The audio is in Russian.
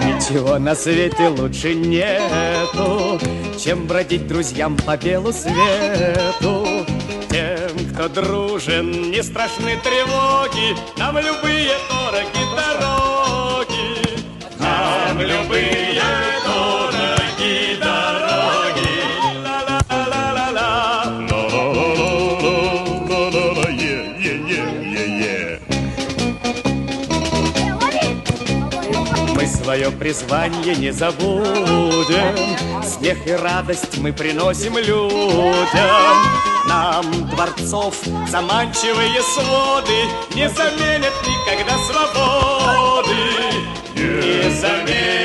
Ничего на свете лучше нету, чем бродить друзьям по белу свету. Тем, кто дружен, не страшны тревоги, нам любые дороги дороги. Нам любые дороги дороги. Ла-ла-ла-ла-ла. Ла-ла-ла-ла-ла-ла-ла. Е-е-е-е-е. Мы свое призвание не забудем, смех и радость мы приносим людям. Нам дворцов заманчивые своды не заменят никогда свободы. Не заменят.